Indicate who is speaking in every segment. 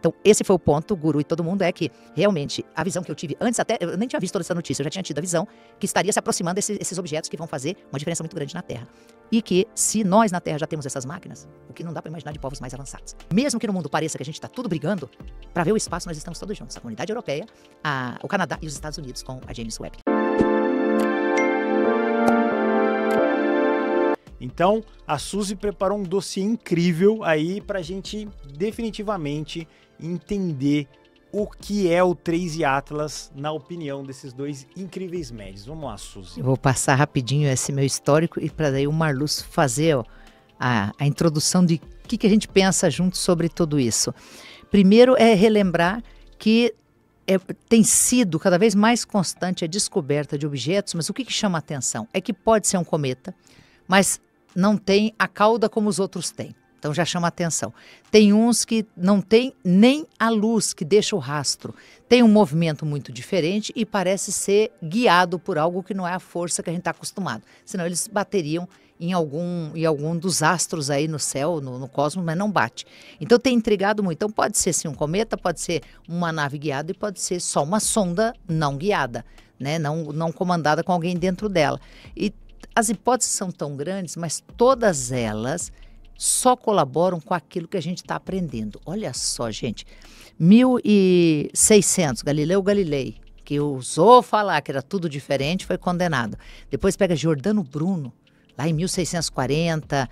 Speaker 1: Então, esse foi o ponto, Guru e todo mundo, é que realmente a visão que eu tive antes, até eu nem tinha visto toda essa notícia, eu já tinha tido a visão que estaria se aproximando esses objetos que vão fazer uma diferença muito grande na Terra. E que, se nós na Terra já temos essas máquinas, o que não dá para imaginar de povos mais avançados. Mesmo que no mundo pareça que a gente está tudo brigando, para ver o espaço nós estamos todos juntos. A comunidade europeia, o Canadá e os Estados Unidos com a James Webb.
Speaker 2: Então, a Suzy preparou um dossiê incrível aí pra gente definitivamente entender o que é o Trace Atlas na opinião desses dois incríveis médios. Vamos lá, Suzy.
Speaker 1: Eu vou passar rapidinho esse meu histórico e para daí o Marluz fazer a introdução de o que a gente pensa junto sobre tudo isso. Primeiro é relembrar que tem sido cada vez mais constante a descoberta de objetos, mas o que chama a atenção é que pode ser um cometa, mas não tem a cauda como os outros têm. Então já chama a atenção. Tem uns que não tem nem a luz que deixa o rastro. Tem um movimento muito diferente e parece ser guiado por algo que não é a força que a gente está acostumado. Senão eles bateriam em algum dos astros aí no céu, no cosmos, mas não bate. Então tem intrigado muito. Então pode ser sim um cometa, pode ser uma nave guiada e pode ser só uma sonda não guiada, né? Não comandada com alguém dentro dela. E as hipóteses são tão grandes, mas todas elas só colaboram com aquilo que a gente está aprendendo. Olha só, gente, 1600, Galileu Galilei, que ousou falar que era tudo diferente, foi condenado. Depois pega Giordano Bruno, lá em 1640,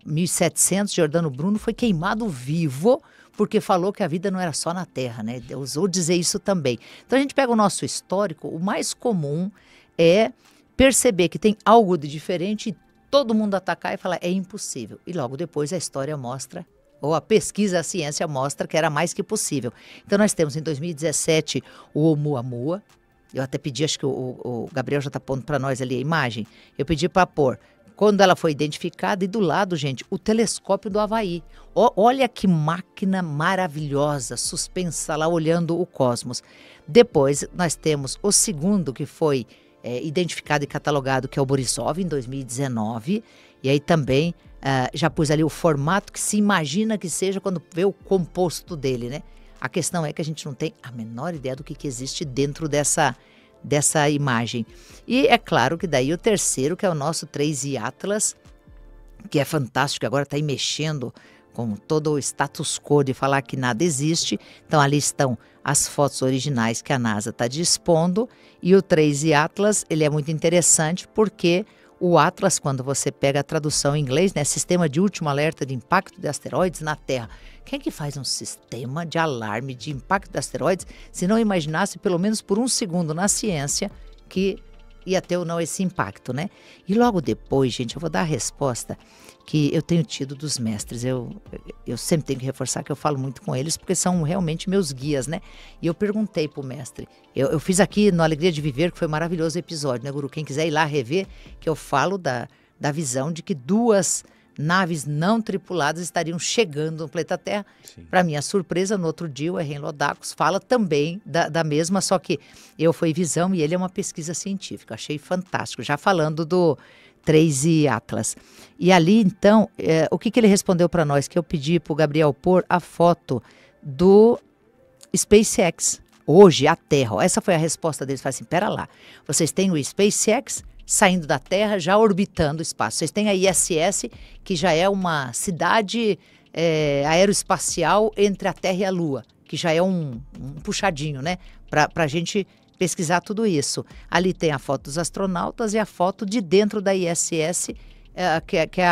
Speaker 1: 1700, Giordano Bruno foi queimado vivo porque falou que a vida não era só na Terra, né? Ousou dizer isso também. Então a gente pega o nosso histórico, o mais comum é perceber que tem algo de diferente e todo mundo atacar e falar é impossível. E logo depois a história mostra, ou a pesquisa, a ciência mostra que era mais que possível. Então nós temos em 2017 o Oumuamua. Eu até pedi, acho que o Gabriel já está pondo para nós ali a imagem. Eu pedi para pôr. Quando ela foi identificada e do lado, gente, o telescópio do Havaí. Olha que máquina maravilhosa, suspensa lá olhando o cosmos. Depois nós temos o segundo que foi identificado e catalogado, que é o Borisov, em 2019, e aí também já pus ali o formato que se imagina que seja quando vê o composto dele, né? A questão é que a gente não tem a menor ideia do que existe dentro dessa imagem. E é claro que daí o terceiro, que é o nosso Trace Atlas, que é fantástico, agora está aí mexendo com todo o status quo de falar que nada existe. Então ali estão as fotos originais que a NASA está dispondo, e o Trace Atlas, ele é muito interessante porque o Atlas, quando você pega a tradução em inglês, né, Sistema de Último Alerta de Impacto de Asteroides na Terra. Quem é que faz um sistema de alarme de impacto de asteroides se não imaginasse, pelo menos por um segundo na ciência, que ia ter ou não esse impacto, né? E logo depois, gente, eu vou dar a resposta que eu tenho tido dos mestres. Eu sempre tenho que reforçar que eu falo muito com eles, porque são realmente meus guias, né? E eu perguntei pro mestre, eu fiz aqui no Alegria de Viver, que foi um maravilhoso episódio, né, Guru? Quem quiser ir lá rever, que eu falo da visão de que duas naves não tripuladas estariam chegando no planeta Terra. Para minha surpresa, no outro dia, o Erren Lodakos fala também da mesma, só que eu fui visão e ele é uma pesquisa científica. Achei fantástico, já falando do Trace Atlas. E ali, então, o que ele respondeu para nós? Que eu pedi para o Gabriel pôr a foto do SpaceX, hoje, a Terra. Ó, essa foi a resposta deles. Falei assim, pera lá, vocês têm o SpaceX saindo da Terra, já orbitando o espaço. Vocês têm a ISS, que já é uma cidade aeroespacial entre a Terra e a Lua, que já é um puxadinho, né? Para a gente pesquisar tudo isso. Ali tem a foto dos astronautas e a foto de dentro da ISS, que é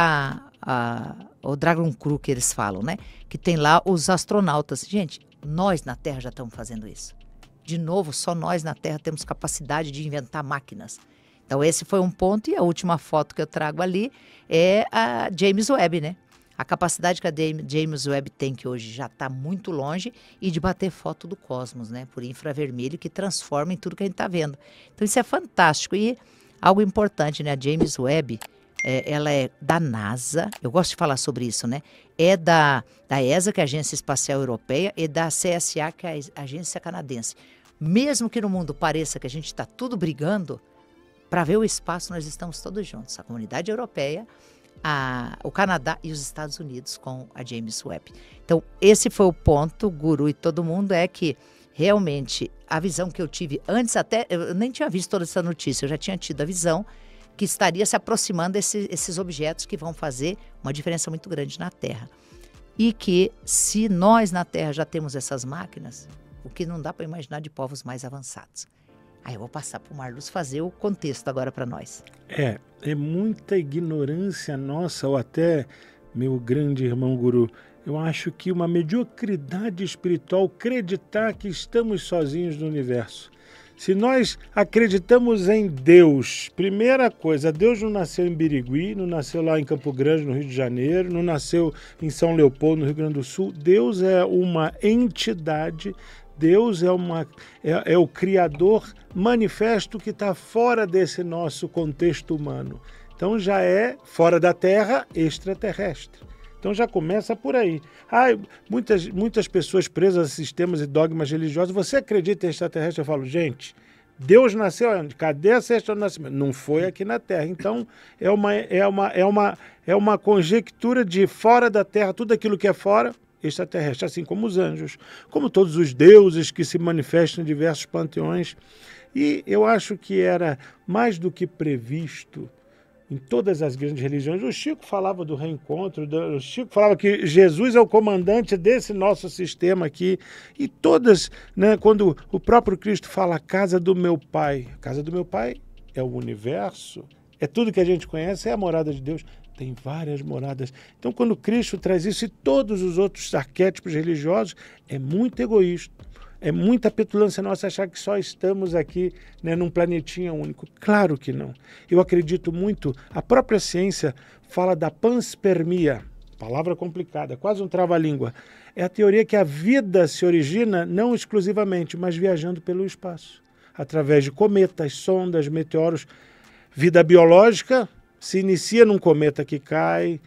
Speaker 1: o Dragon Crew que eles falam, né? Que tem lá os astronautas. Gente, nós na Terra já estamos fazendo isso. De novo, só nós na Terra temos capacidade de inventar máquinas. Então esse foi um ponto, e a última foto que eu trago ali é a James Webb, né? A capacidade que a James Webb tem, que hoje já está muito longe, e de bater foto do cosmos, né? Por infravermelho, que transforma em tudo que a gente está vendo. Então isso é fantástico. E algo importante, né? A James Webb, ela é da NASA, eu gosto de falar sobre isso, né? É da ESA, que é a Agência Espacial Europeia, e da CSA, que é a Agência Canadense. Mesmo que no mundo pareça que a gente está tudo brigando, para ver o espaço nós estamos todos juntos. A comunidade europeia, o Canadá e os Estados Unidos com a James Webb. Então, esse foi o ponto, Guru e todo mundo, é que realmente a visão que eu tive antes, até eu nem tinha visto toda essa notícia, eu já tinha tido a visão que estaria se aproximando esses objetos que vão fazer uma diferença muito grande na Terra. E que se nós na Terra já temos essas máquinas, o que não dá para imaginar de povos mais avançados. Aí eu vou passar para o Marluz fazer o contexto agora para nós.
Speaker 3: É muita ignorância nossa, ou até, meu grande irmão Guru, eu acho que uma mediocridade espiritual acreditar que estamos sozinhos no universo. Se nós acreditamos em Deus, primeira coisa, Deus não nasceu em Birigui, não nasceu lá em Campo Grande, no Rio de Janeiro, não nasceu em São Leopoldo, no Rio Grande do Sul. Deus é uma entidade, Deus é o Criador manifesto que está fora desse nosso contexto humano. Então já é fora da Terra, extraterrestre. Então já começa por aí. Muitas pessoas presas a sistemas e dogmas religiosos. Você acredita em extraterrestre? Eu falo, gente, Deus nasceu onde? Cadê a certidão do nascimento? Não foi aqui na Terra. Então é uma conjectura de fora da Terra, tudo aquilo que é fora, extraterrestre, assim como os anjos, como todos os deuses que se manifestam em diversos panteões. E eu acho que era mais do que previsto em todas as grandes religiões. O Chico falava do reencontro, o Chico falava que Jesus é o comandante desse nosso sistema aqui. E todas, né, quando o próprio Cristo fala, a casa do meu Pai é o universo, é tudo que a gente conhece, é a morada de Deus. Tem várias moradas. Então, quando Cristo traz isso e todos os outros arquétipos religiosos, é muito egoísta. É muita petulância nossa achar que só estamos aqui, né, num planetinha único. Claro que não. Eu acredito muito, a própria ciência fala da panspermia, palavra complicada, quase um trava-língua. É a teoria que a vida se origina não exclusivamente, mas viajando pelo espaço, através de cometas, sondas, meteoros. Vida biológica se inicia num cometa que cai,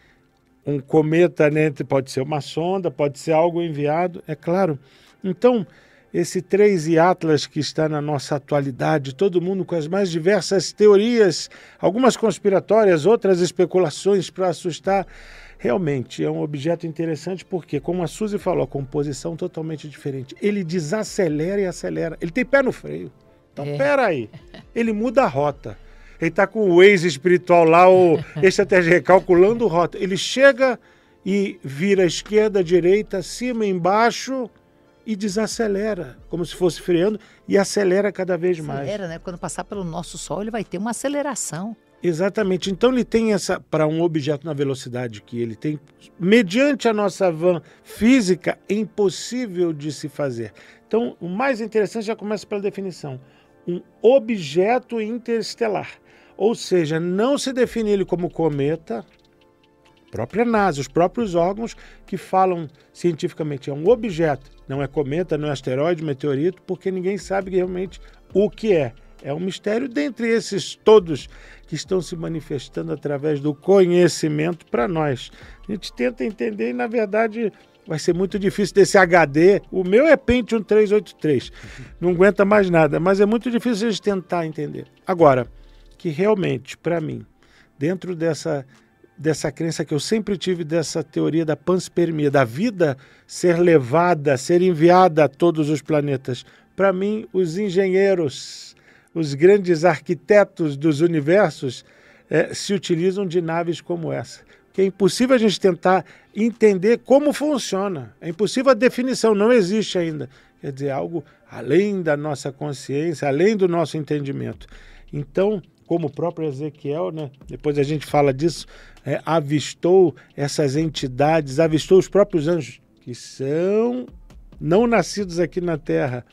Speaker 3: um cometa, né, pode ser uma sonda, pode ser algo enviado, é claro. Então, esse 3i Atlas que está na nossa atualidade, todo mundo com as mais diversas teorias, algumas conspiratórias, outras especulações para assustar, realmente é um objeto interessante porque, como a Suzy falou, a composição totalmente diferente. Ele desacelera e acelera, ele tem pé no freio. Então, peraí, ele muda a rota. Ele está com o Waze espiritual lá, o extraterrestre calculando rota. Ele chega e vira esquerda, direita, cima, embaixo e desacelera, como se fosse freando, e acelera cada vez mais.
Speaker 1: Acelera, né? Quando passar pelo nosso Sol, ele vai ter uma aceleração.
Speaker 3: Exatamente. Então ele tem para um objeto na velocidade que ele tem, mediante a nossa van física, é impossível de se fazer. Então, o mais interessante já começa pela definição. Um objeto interestelar. Ou seja, não se define ele como cometa, a própria NASA, os próprios órgãos que falam cientificamente, é um objeto, não é cometa, não é asteroide, meteorito, porque ninguém sabe realmente o que é. É um mistério dentre esses todos que estão se manifestando através do conhecimento para nós. A gente tenta entender e, na verdade, vai ser muito difícil desse HD. O meu é Pentium 383, não aguenta mais nada, mas é muito difícil a gente tentar entender. Agora, que realmente, para mim, dentro dessa crença que eu sempre tive, dessa teoria da panspermia, da vida ser levada, ser enviada a todos os planetas, para mim, os engenheiros, os grandes arquitetos dos universos se utilizam de naves como essa. Que é impossível a gente tentar entender como funciona. É impossível a definição, não existe ainda. Quer dizer, algo além da nossa consciência, além do nosso entendimento. Então, como o próprio Ezequiel, né, depois a gente fala disso, avistou essas entidades, avistou os próprios anjos, que são não nascidos aqui na Terra,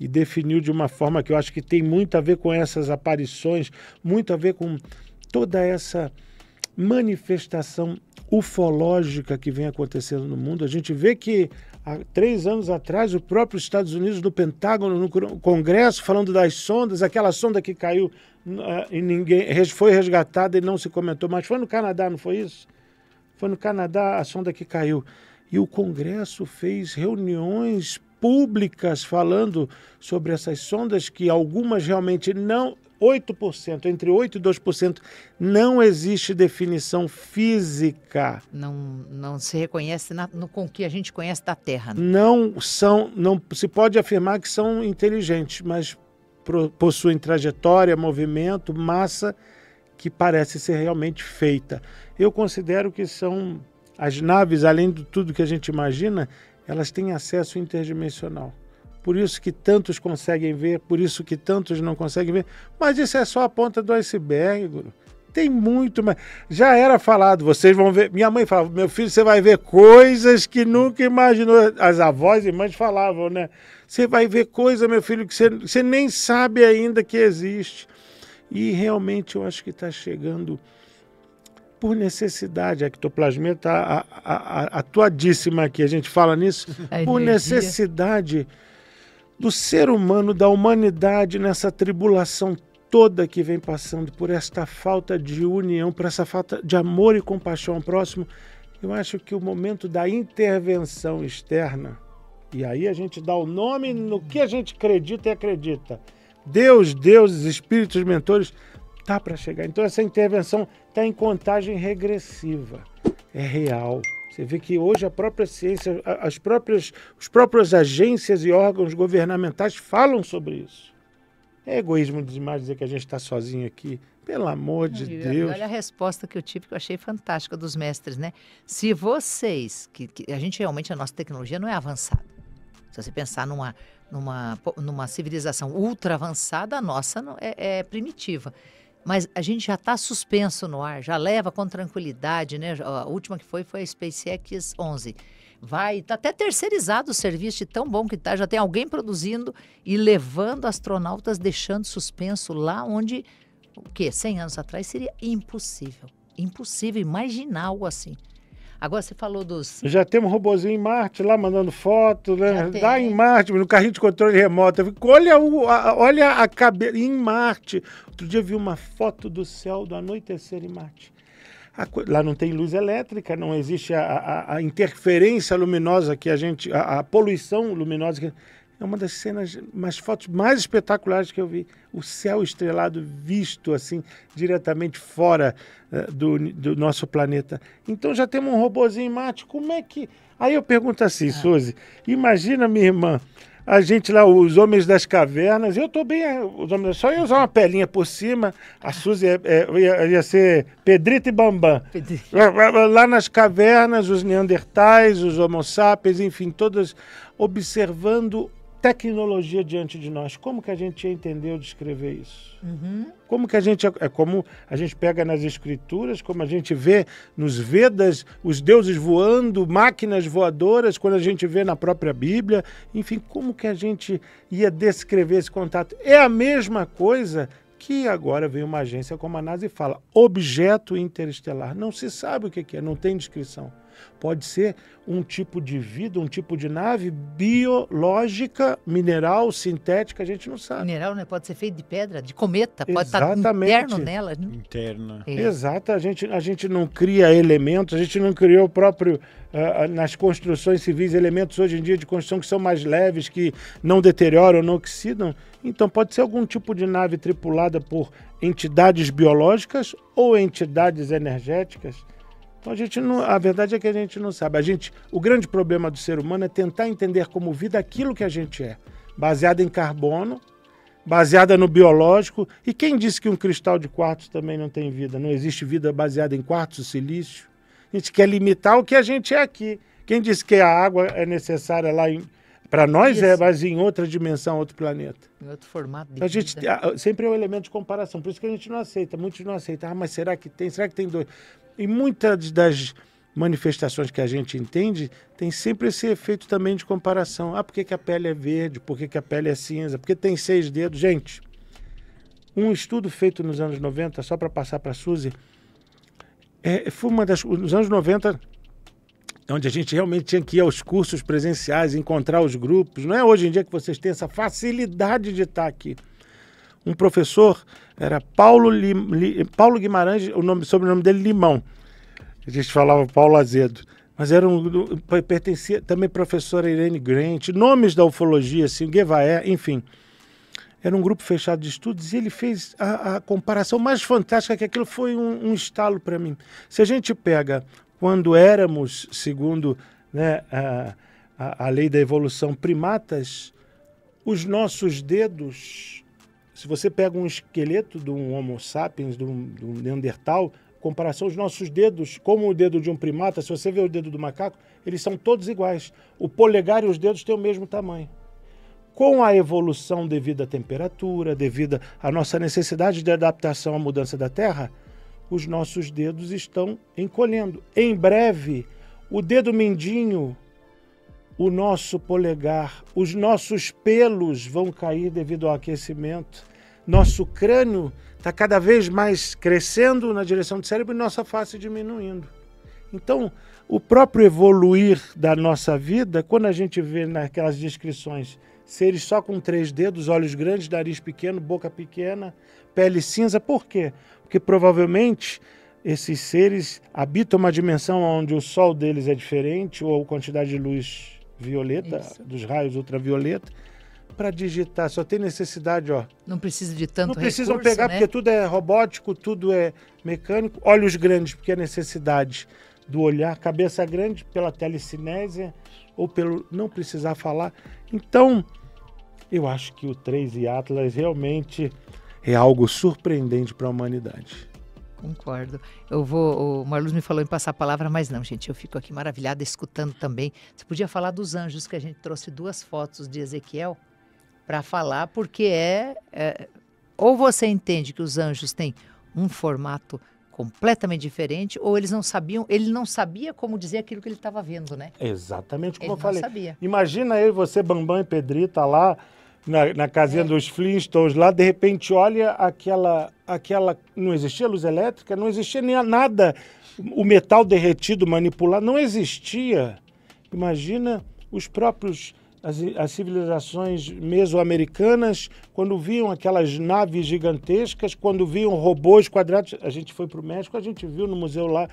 Speaker 3: e definiu de uma forma que eu acho que tem muito a ver com essas aparições, muito a ver com toda essa manifestação ufológica que vem acontecendo no mundo. A gente vê que há 3 anos atrás, o próprio Estados Unidos, no Pentágono, no Congresso, falando das sondas, aquela sonda que caiu e ninguém foi resgatada e não se comentou, mas foi no Canadá, não foi isso? Foi no Canadá a sonda que caiu. E o Congresso fez reuniões públicas falando sobre essas sondas, que algumas realmente não 8%, entre 8% e 2%. Não existe definição física.
Speaker 1: Não se reconhece com o que a gente conhece da Terra. Né?
Speaker 3: Não se pode afirmar que são inteligentes, mas possuem trajetória, movimento, massa que parece ser realmente feita. Eu considero que são as naves, além de tudo que a gente imagina, elas têm acesso interdimensional. Por isso que tantos conseguem ver, por isso que tantos não conseguem ver. Mas isso é só a ponta do iceberg, Guru. Tem muito mais. Já era falado, vocês vão ver. Minha mãe falava, meu filho, você vai ver coisas que nunca imaginou. As avós e mães falavam, né? Você vai ver coisa, meu filho, que você nem sabe ainda que existe. E realmente eu acho que está chegando por necessidade. A ectoplasmia está atuadíssima aqui, a gente fala nisso. Por necessidade do ser humano, da humanidade, nessa tribulação toda que vem passando, por esta falta de união, por essa falta de amor e compaixão ao próximo. Eu acho que o momento da intervenção externa, e aí a gente dá o nome no que a gente acredita e acredita. Deus, deuses, espíritos, mentores, tá para chegar. Então essa intervenção está em contagem regressiva. É real. Você vê que hoje a própria ciência, as próprias agências e órgãos governamentais falam sobre isso. É egoísmo demais dizer que a gente está sozinho aqui. Pelo amor de Deus.
Speaker 1: Olha a resposta que eu tive, que eu achei fantástica dos mestres, né? Se vocês, que a gente realmente, a nossa tecnologia não é avançada. Se você pensar numa civilização ultra avançada, a nossa é primitiva. Mas a gente já está suspenso no ar, já leva com tranquilidade, né? A última que foi a SpaceX 11. Está até terceirizado o serviço, de tão bom que está. Já tem alguém produzindo e levando astronautas, deixando suspenso lá onde, 100 anos atrás seria impossível. Impossível imaginar algo assim. Agora você falou dos...
Speaker 3: Já temos um robozinho em Marte lá mandando foto, né? Dá em Marte, no carrinho de controle remoto. Olha a cabeça em Marte. Outro dia eu vi uma foto do céu do anoitecer em Marte. Lá não tem luz elétrica, não existe a interferência luminosa que a poluição luminosa que... É uma das fotos mais espetaculares que eu vi. O céu estrelado visto assim, diretamente fora do nosso planeta. Então já temos um robozinho em Marte. Como é que... Aí eu pergunto assim, Suzy, imagina, minha irmã, a gente lá, os homens das cavernas, eu tô bem, só ia usar uma pelinha por cima, a Suzy ia ser Pedrito e Bambam. Lá nas cavernas, os neandertais, os homo sapiens, enfim, todas observando tecnologia diante de nós. Como que a gente ia entender ou descrever isso? Uhum. Como que como a gente pega nas escrituras, como a gente vê nos Vedas, os deuses voando, máquinas voadoras, quando a gente vê na própria Bíblia, enfim, como que a gente ia descrever esse contato? É a mesma coisa que agora vem uma agência como a NASA e fala objeto interestelar. Não se sabe o que é, não tem descrição. Pode ser um tipo de vida, um tipo de nave biológica, mineral, sintética, a gente não sabe.
Speaker 1: Mineral, né? Pode ser feito de pedra, de cometa, pode estar interno nela. Né?
Speaker 2: Interna.
Speaker 1: É.
Speaker 3: Exato, a gente não cria elementos, a gente não criou o próprio, nas construções civis, elementos hoje em dia de construção que são mais leves, que não deterioram, não oxidam. Então pode ser algum tipo de nave tripulada por entidades biológicas ou entidades energéticas. Então a verdade é que a gente não sabe. O grande problema do ser humano é tentar entender como vida aquilo que a gente é, baseada em carbono, baseada no biológico. E quem disse que um cristal de quartzo também não tem vida? Não existe vida baseada em quartzo, silício? A gente quer limitar o que a gente é aqui. Quem disse que a água é necessária lá para nós é, mas em outra dimensão, outro planeta.
Speaker 1: Em outro formato de
Speaker 3: a gente sempre é um elemento de comparação, por isso que a gente não aceita, muitos não aceitam. Mas será que tem? Será que tem dois? E muitas das manifestações que a gente entende tem sempre esse efeito também de comparação. Por que a pele é verde? Por que a pele é cinza? Por que tem 6 dedos? Gente, um estudo feito nos anos 90, só para passar para a Suzy, foi nos anos 90, onde a gente realmente tinha que ir aos cursos presenciais, encontrar os grupos. Não é hoje em dia que vocês têm essa facilidade de estar aqui. Um professor, era Paulo Guimarães, sobrenome dele Limão. A gente falava Paulo Azedo. Mas pertencia também a professora Irene Grant, nomes da ufologia, assim, Guevaé, enfim. era um grupo fechado de estudos, e ele fez a comparação mais fantástica, que aquilo foi um estalo para mim. Se a gente pega quando éramos, segundo, né, a lei da evolução, primatas, os nossos dedos, se você pega um esqueleto de um Homo sapiens, de um Neandertal, comparação, os nossos dedos, como o dedo de um primata, se você vê o dedo do macaco, eles são todos iguais. O polegar e os dedos têm o mesmo tamanho. Com a evolução devido à temperatura, devido à nossa necessidade de adaptação à mudança da Terra, os nossos dedos estão encolhendo. Em breve, o dedo mindinho, o nosso polegar, os nossos pelos vão cair devido ao aquecimento. Nosso crânio está cada vez mais crescendo na direção do cérebro e nossa face diminuindo. Então, o próprio evoluir da nossa vida, quando a gente vê naquelas descrições seres só com 3 dedos, olhos grandes, nariz pequeno, boca pequena, pele cinza, por quê? Porque provavelmente esses seres habitam uma dimensão onde o sol deles é diferente, ou a quantidade de luz violeta, dos raios ultravioleta, para digitar. Só tem necessidade, ó.
Speaker 1: Não precisa de tanto
Speaker 3: recurso. Não precisam
Speaker 1: recurso,
Speaker 3: pegar,
Speaker 1: né?
Speaker 3: porque tudo é robótico, tudo é mecânico. Olhos grandes, porque é necessidade do olhar. Cabeça grande, pela telecinésia, ou pelo não precisar falar. Então, eu acho que o 3 e Atlas realmente é algo surpreendente para a humanidade.
Speaker 1: Concordo. O Marluz me falou em passar a palavra, mas não, gente, eu fico aqui maravilhada escutando também. Você podia falar dos anjos, que a gente trouxe 2 fotos de Ezequiel para falar, porque ou você entende que os anjos têm um formato completamente diferente, ou ele não sabia como dizer aquilo que ele estava vendo, né?
Speaker 3: Exatamente como
Speaker 1: Ele
Speaker 3: eu falei.
Speaker 1: não sabia.
Speaker 3: Imagina eu e você, Bambam e Pedrita, lá na casinha dos Flintstones, lá, de repente olha aquela... Não existia luz elétrica, não existia nem nada, o metal derretido, manipulado, não existia. Imagina os próprios... As civilizações mesoamericanas, quando viam aquelas naves gigantescas, quando viam robôs quadrados, a gente foi para o México, a gente viu no museu lá,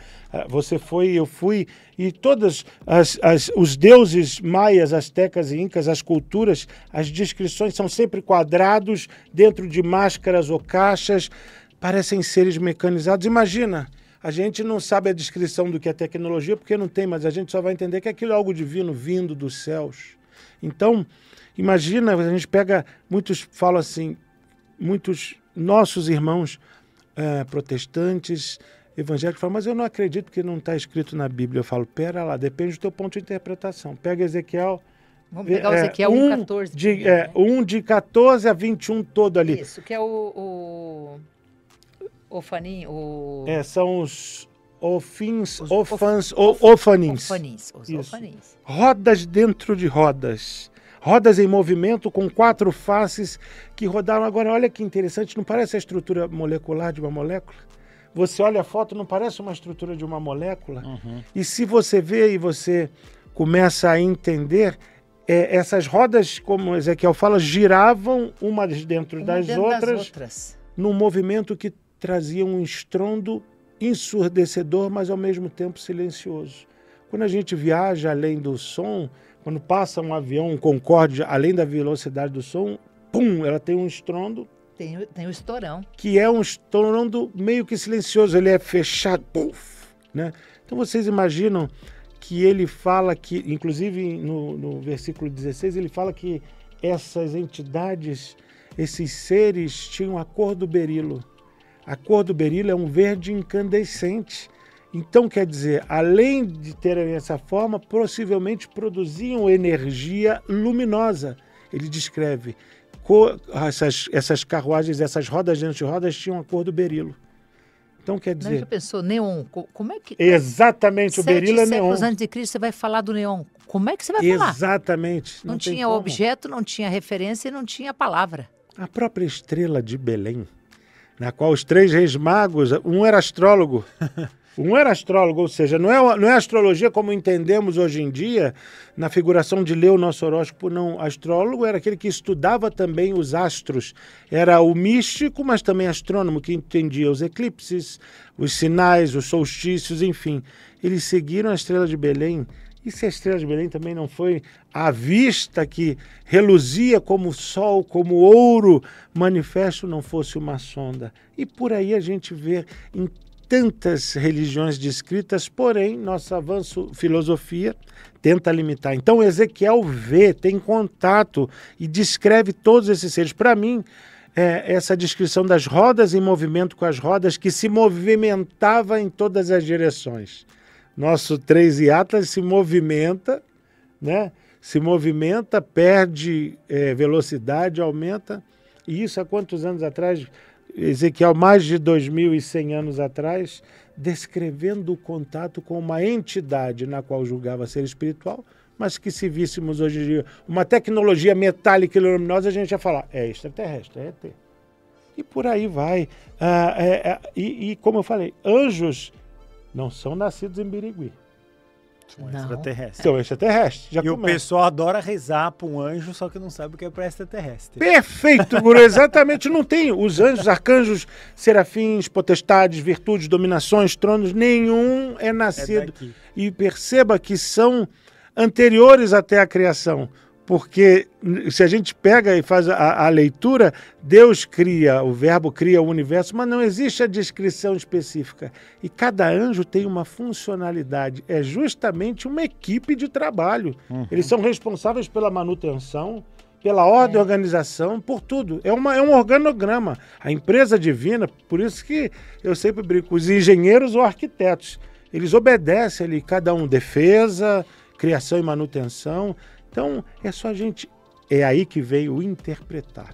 Speaker 3: você foi, eu fui, e todos os deuses maias, astecas e incas, as culturas, as descrições são sempre quadrados, dentro de máscaras ou caixas, parecem seres mecanizados. Imagina, a gente não sabe a descrição do que é tecnologia, porque não tem, mas a gente só vai entender que aquilo é algo divino vindo dos céus. Então, imagina, a gente pega, muitos falam assim, muitos nossos irmãos protestantes, evangélicos, falam, mas eu não acredito porque não está escrito na Bíblia. Eu falo, pera lá, depende do teu ponto de interpretação. Pega Ezequiel...
Speaker 1: Vamos pegar o Ezequiel 1:14.
Speaker 3: 1 de 14 a 21 todo ali.
Speaker 1: Isso, que é o Ofanim,
Speaker 3: são os... Ofanins. Rodas dentro de rodas. Rodas em movimento com 4 faces que rodaram. Agora, olha que interessante, não parece a estrutura molecular de uma molécula? Você olha a foto, não parece uma estrutura de uma molécula? Uhum. E se você vê e você começa a entender, essas rodas, como Ezequiel fala, giravam umas dentro das outras, num movimento que trazia um estrondo ensurdecedor, mas ao mesmo tempo silencioso. Quando a gente viaja além do som, quando passa um avião, um Concorde, além da velocidade do som, pum, ela tem um estrondo.
Speaker 1: Tem o estourão.
Speaker 3: Que é um estrondo meio que silencioso, ele é fechado, puff, né? Então vocês imaginam que ele fala que, inclusive no versículo 16, ele fala que essas entidades, esses seres, tinham a cor do berilo. A cor do berilo é um verde incandescente. Então, quer dizer, além de terem essa forma, possivelmente produziam energia luminosa. Ele descreve essas carruagens, essas rodas dentro de rodas tinham a cor do berilo. Então, quer dizer...
Speaker 1: Não, já pensou, neon? Como é que...
Speaker 3: Exatamente, o berilo é neon. 7 séculos
Speaker 1: antes de Cristo, você vai falar do neon. Como é que você vai falar?
Speaker 3: Exatamente.
Speaker 1: Não tinha objeto, não tinha referência e não tinha palavra.
Speaker 3: A própria estrela de Belém, na qual os 3 reis magos, um era astrólogo, ou seja, não é astrologia como entendemos hoje em dia, na figuração de ler o nosso horóscopo, não. Astrólogo era aquele que estudava também os astros, era o místico, mas também astrônomo, que entendia os eclipses, os sinais, os solstícios, enfim. Eles seguiram a estrela de Belém E se a estrela de Belém também não foi a vista que reluzia como sol, como ouro, manifesto não fosse uma sonda? E por aí a gente vê em tantas religiões descritas, porém, nosso avanço filosofia tenta limitar. Então Ezequiel vê, tem contato e descreve todos esses seres. Para mim, essa descrição das rodas em movimento com as rodas que se movimentava em todas as direções. Nosso 3 e Atlas se movimenta, né? Se movimenta, perde velocidade, aumenta. E isso há quantos anos atrás? Ezequiel, mais de 2.100 anos atrás, descrevendo o contato com uma entidade na qual julgava ser espiritual, mas que se víssemos hoje em dia uma tecnologia metálica e luminosa, a gente ia falar, é extraterrestre, é ET. E por aí vai. E como eu falei, anjos não são nascidos em Birigui.
Speaker 2: São extraterrestres.
Speaker 3: São extraterrestres. Já
Speaker 2: o pessoal adora rezar para um anjo, só que não sabe o que é para extraterrestre.
Speaker 3: Perfeito, Guru, exatamente. Não tem os anjos, arcanjos, serafins, potestades, virtudes, dominações, tronos, nenhum é nascido. E perceba que são anteriores até a criação. Porque se a gente pega e faz a leitura, Deus cria, o verbo cria o universo, mas não existe a descrição específica. E cada anjo tem uma funcionalidade, é justamente uma equipe de trabalho. Uhum. Eles são responsáveis pela manutenção, pela ordem e organização, por tudo. É um organograma. A empresa divina, por isso que eu sempre brinco, os engenheiros ou arquitetos, eles obedecem ali, cada um defesa, criação e manutenção. Então, é só a gente... É aí que veio o interpretar.